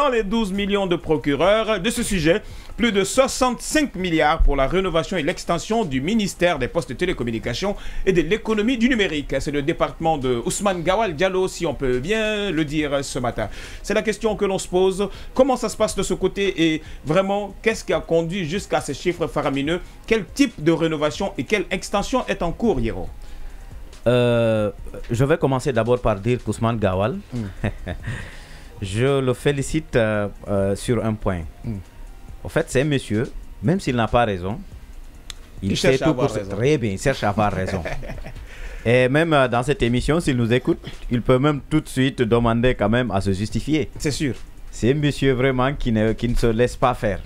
dans les 12 millions de procureurs. De ce sujet, plus de 65 milliards pour la rénovation et l'extension du ministère des Postes et Télécommunications et de l'économie du numérique. C'est le département de Ousmane Gawal Diallo, si on peut bien le dire ce matin. C'est la question que l'on se pose. Comment ça se passe de ce côté et vraiment, qu'est-ce qui a conduit jusqu'à ces chiffres faramineux? Quel type de rénovation et quelle extension est en cours, Yero? Je vais commencer d'abord par dire qu'Ousmane Gawal, je le félicite sur un point. En fait, c'est un monsieur, même s'il n'a pas raison, il fait tout pour très bien, il cherche à avoir raison. Et même dans cette émission, s'il nous écoute, il peut même tout de suite demander quand même à se justifier. C'est sûr. C'est un monsieur vraiment qui ne se laisse pas faire.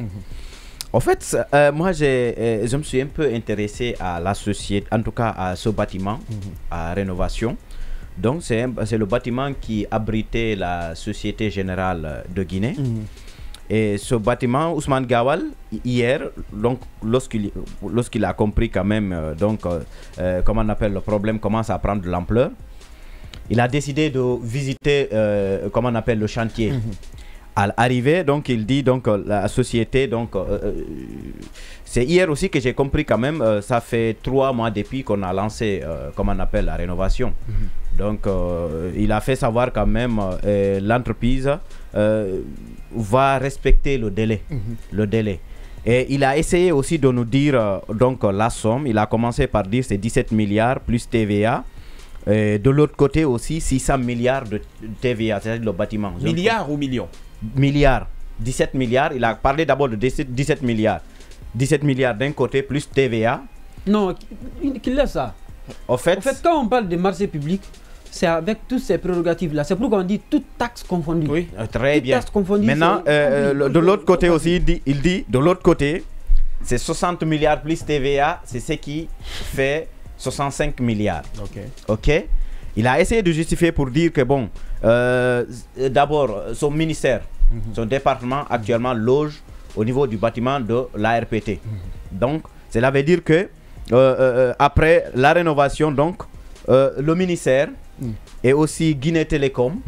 En fait, moi, je me suis un peu intéressé à la société, en tout cas à ce bâtiment, à rénovation. Donc, c'est le bâtiment qui abritait la Société Générale de Guinée. Et ce bâtiment, Ousmane Gawal, hier, donc lorsqu'il a compris quand même, comment on appelle, le problème commence à prendre de l'ampleur, il a décidé de visiter, comment on appelle, le chantier. À l'arrivée, donc il dit donc la société, donc c'est hier aussi que j'ai compris quand même, ça fait 3 mois depuis qu'on a lancé, comment on appelle, la rénovation. Donc il a fait savoir quand même l'entreprise va respecter le délai. Et il a essayé aussi de nous dire donc la somme. Il a commencé par dire c'est 17 milliards plus TVA. De l'autre côté aussi 600 milliards de TVA, c'est-à-dire le bâtiment. Milliards ou millions? Milliards, 17 milliards. Il a parlé d'abord de 17 milliards. 17 milliards d'un côté plus TVA. Non, qu'il est ça. En fait, quand on parle de marché public, c'est avec toutes ces prérogatives-là. C'est pourquoi on dit toute taxe confondue. Oui, très bien. Maintenant, de l'autre côté aussi, il dit de l'autre côté, c'est 60 milliards plus TVA, c'est ce qui fait 65 milliards. Ok. Il a essayé de justifier pour dire que bon, d'abord, son ministère, son département actuellement loge au niveau du bâtiment de l'ARPT. Donc, cela veut dire que après la rénovation, donc, le ministère et aussi Guinée Télécom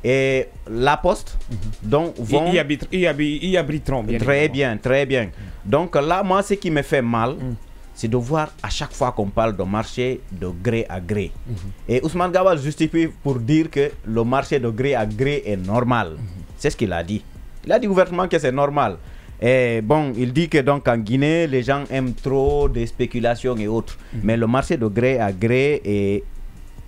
et la Poste donc vont y abriteront bien. Très bien. Donc là, moi, ce qui me fait mal, c'est de voir à chaque fois qu'on parle de marché de gré à gré. Et Ousmane Gawal justifie pour dire que le marché de gré à gré est normal. C'est ce qu'il a dit. Il a dit ouvertement que c'est normal. Et bon, il dit que donc en Guinée, les gens aiment trop des spéculations et autres. Mais le marché de gré à gré est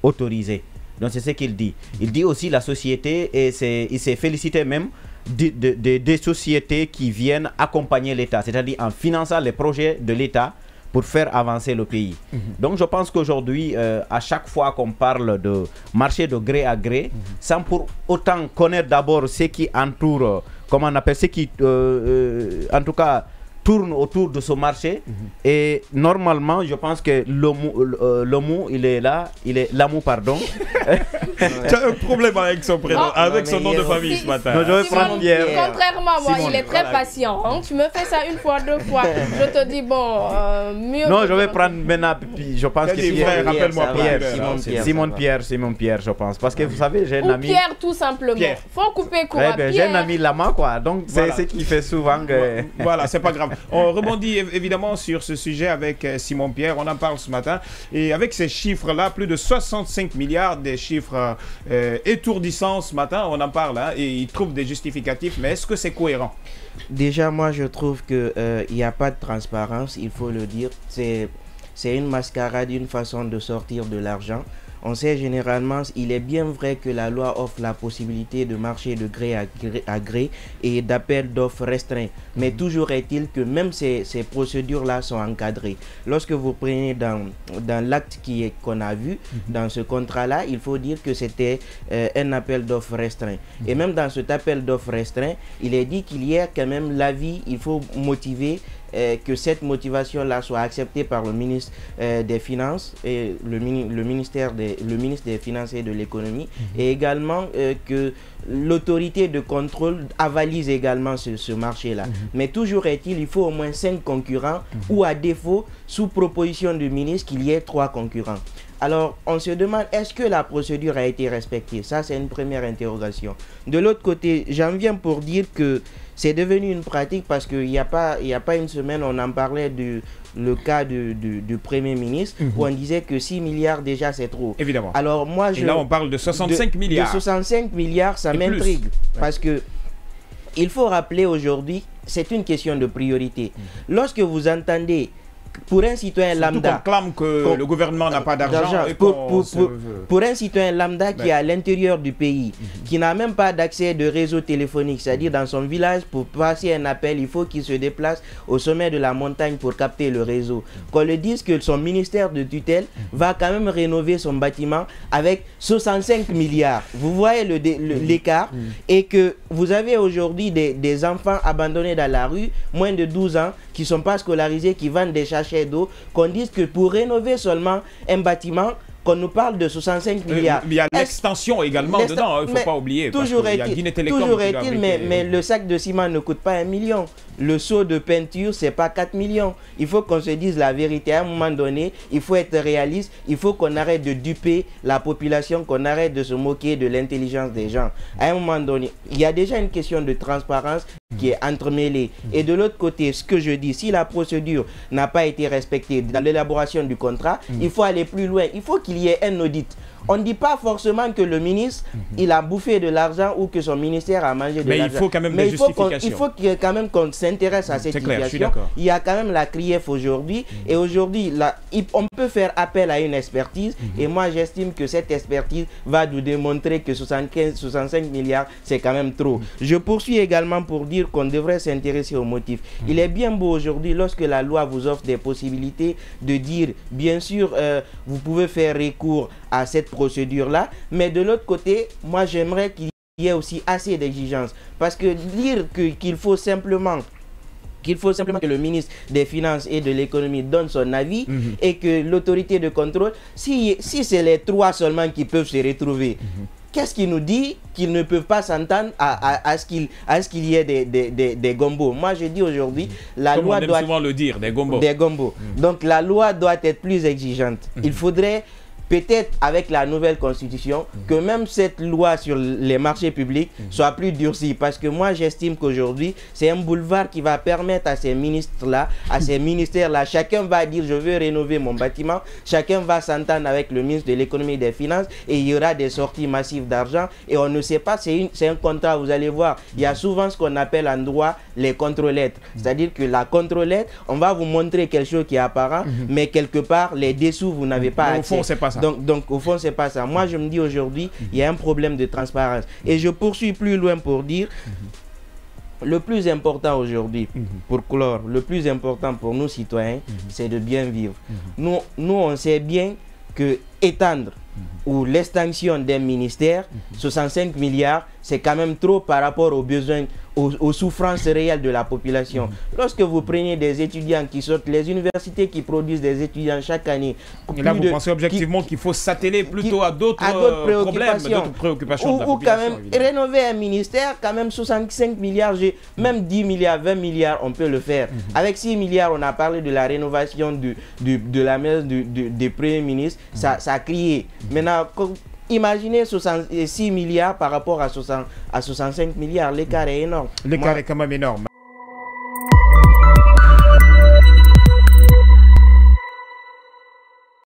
autorisé. Donc c'est ce qu'il dit. Il dit aussi la société, et il s'est félicité même des sociétés qui viennent accompagner l'État, c'est-à-dire en finançant les projets de l'État pour faire avancer le pays. Donc je pense qu'aujourd'hui, à chaque fois qu'on parle de marché de gré à gré, sans pour autant connaître d'abord ce qui entoure, comment on appelle, ce qui, en tout cas, tourne autour de ce marché. Et normalement, je pense que le mot, il est là, l'amour, pardon. Tu as un problème avec son prénom, avec son nom de famille ce matin. Non, je vais prendre Pierre. Contrairement à moi, il est très patient. Hein. Tu me fais ça une fois, 2 fois. Je te dis, bon, mieux. Non, je vais prendre maintenant, je pense que Pierre, rappelle-moi Simon Pierre, je pense. Parce que vous savez, j'ai un ami. Pierre, tout simplement. Pierre. Faut couper court. J'ai un ami Lama, quoi. Donc, c'est ce qui fait souvent que. Voilà, c'est pas grave. On rebondit évidemment sur ce sujet avec Simon Pierre, on en parle ce matin. Et avec ces chiffres-là, plus de 65 milliards, des chiffres étourdissants ce matin, on en parle, hein, et ils trouvent des justificatifs, mais est-ce que c'est cohérent? Déjà, moi, je trouve qu'il n'y a pas de transparence, il faut le dire. C'est une mascarade, une façon de sortir de l'argent. On sait généralement, il est bien vrai que la loi offre la possibilité de marcher de gré à gré et d'appel d'offres restreints. Mais toujours est-il que même ces procédures-là sont encadrées. Lorsque vous prenez dans l'acte qu'on a vu, dans ce contrat-là, il faut dire que c'était un appel d'offres restreint. Et même dans cet appel d'offres restreint, il est dit qu'il y a quand même l'avis, il faut motiver que cette motivation-là soit acceptée par le ministre des Finances et le ministre des Finances et de l'Économie, et également que l'autorité de contrôle avalise également ce marché-là. Mais toujours est-il, il faut au moins 5 concurrents ou à défaut, sous proposition du ministre, qu'il y ait 3 concurrents. Alors, on se demande, est-ce que la procédure a été respectée? Ça, c'est une première interrogation. De l'autre côté, j'en viens pour dire que c'est devenu une pratique parce qu'il n'y a pas une semaine, on en parlait le cas du Premier ministre, où on disait que 6 milliards déjà, c'est trop. Évidemment. Alors, moi, et là, on parle de 65 milliards. De 65 milliards, ça m'intrigue. Parce que il faut rappeler aujourd'hui, c'est une question de priorité. Lorsque vous entendez, pour un citoyen lambda, qu'on clame que le gouvernement n'a pas d'argent. Pour un citoyen lambda qui est à l'intérieur du pays, qui n'a même pas d'accès de réseau téléphonique, c'est-à-dire dans son village, pour passer un appel, il faut qu'il se déplace au sommet de la montagne pour capter le réseau. Qu'on le dise que son ministère de tutelle va quand même rénover son bâtiment avec 65 milliards. Vous voyez l'écart, et que vous avez aujourd'hui des enfants abandonnés dans la rue, moins de 12 ans, qui ne sont pas scolarisés, qui vendent des sachets d'eau, qu'on dise que pour rénover seulement un bâtiment, qu'on nous parle de 65 milliards. Il y a l'extension également dedans, il ne faut pas oublier. Toujours est-il, mais le sac de ciment ne coûte pas 1 million. Le seau de peinture, c'est pas 4 millions. Il faut qu'on se dise la vérité. À un moment donné, il faut être réaliste. Il faut qu'on arrête de duper la population, qu'on arrête de se moquer de l'intelligence des gens. À un moment donné, il y a déjà une question de transparence qui est entremêlée. Et de l'autre côté, ce que je dis, si la procédure n'a pas été respectée dans l'élaboration du contrat, il faut aller plus loin. Il faut qu'il y ait un audit. On ne dit pas forcément que le ministre, il a bouffé de l'argent ou que son ministère a mangé de l'argent. Mais il faut quand même des justifications. Il faut quand même qu'on s'intéresse à cette situation. Il y a quand même la CRIEF aujourd'hui. Et aujourd'hui, on peut faire appel à une expertise. Et moi, j'estime que cette expertise va nous démontrer que 65 milliards, c'est quand même trop. Je poursuis également pour dire qu'on devrait s'intéresser aux motifs. Il est bien beau aujourd'hui, lorsque la loi vous offre des possibilités de dire, bien sûr, vous pouvez faire recours à cette procédure-là, mais de l'autre côté, moi j'aimerais qu'il y ait aussi assez d'exigences, parce que dire qu'il faut simplement que le ministre des Finances et de l'économie donne son avis et que l'autorité de contrôle, si c'est les trois seulement qui peuvent se retrouver, qu'est-ce qui nous dit qu'ils ne peuvent pas s'entendre à ce qu'il y ait des gombos? Moi, je dis aujourd'hui, la loi doit... souvent le dire, des gombos. Des gombos. Donc, la loi doit être plus exigeante. Il faudrait... Peut-être avec la nouvelle constitution, que même cette loi sur les marchés publics soit plus durcie. Parce que moi, j'estime qu'aujourd'hui, c'est un boulevard qui va permettre à ces ministres-là, à ces ministères-là, chacun va dire je veux rénover mon bâtiment, chacun va s'entendre avec le ministre de l'économie et des finances et il y aura des sorties massives d'argent. Et on ne sait pas, c'est un contrat, vous allez voir. Il y a souvent ce qu'on appelle en droit les contre-lettres. C'est-à-dire que la contre-lettre, on va vous montrer quelque chose qui est apparent, mais quelque part, les dessous, vous n'avez pas accès. Au fond, c'est pas ça. Donc, au fond, c'est pas ça. Moi, je me dis aujourd'hui, il y a un problème de transparence. Et je poursuis plus loin pour dire, le plus important aujourd'hui, pour clore, le plus important pour nous citoyens, c'est de bien vivre. Nous, on sait bien que étendre ou l'extension d'un ministère, 65 milliards, c'est quand même trop par rapport aux besoins, aux souffrances réelles de la population. Lorsque vous prenez des étudiants qui sortent, les universités qui produisent des étudiants chaque année... Et là, vous pensez objectivement qu'il faut s'atteler plutôt à d'autres problèmes, d'autres préoccupations de la population. Ou quand même rénover un ministère, quand même 65 milliards, même 10 milliards, 20 milliards, on peut le faire. Avec 6 milliards, on a parlé de la rénovation de la maison du Premier ministre, ça a crié. Maintenant, imaginez 6 milliards par rapport à 65 milliards, l'écart est énorme. L'écart est quand même énorme.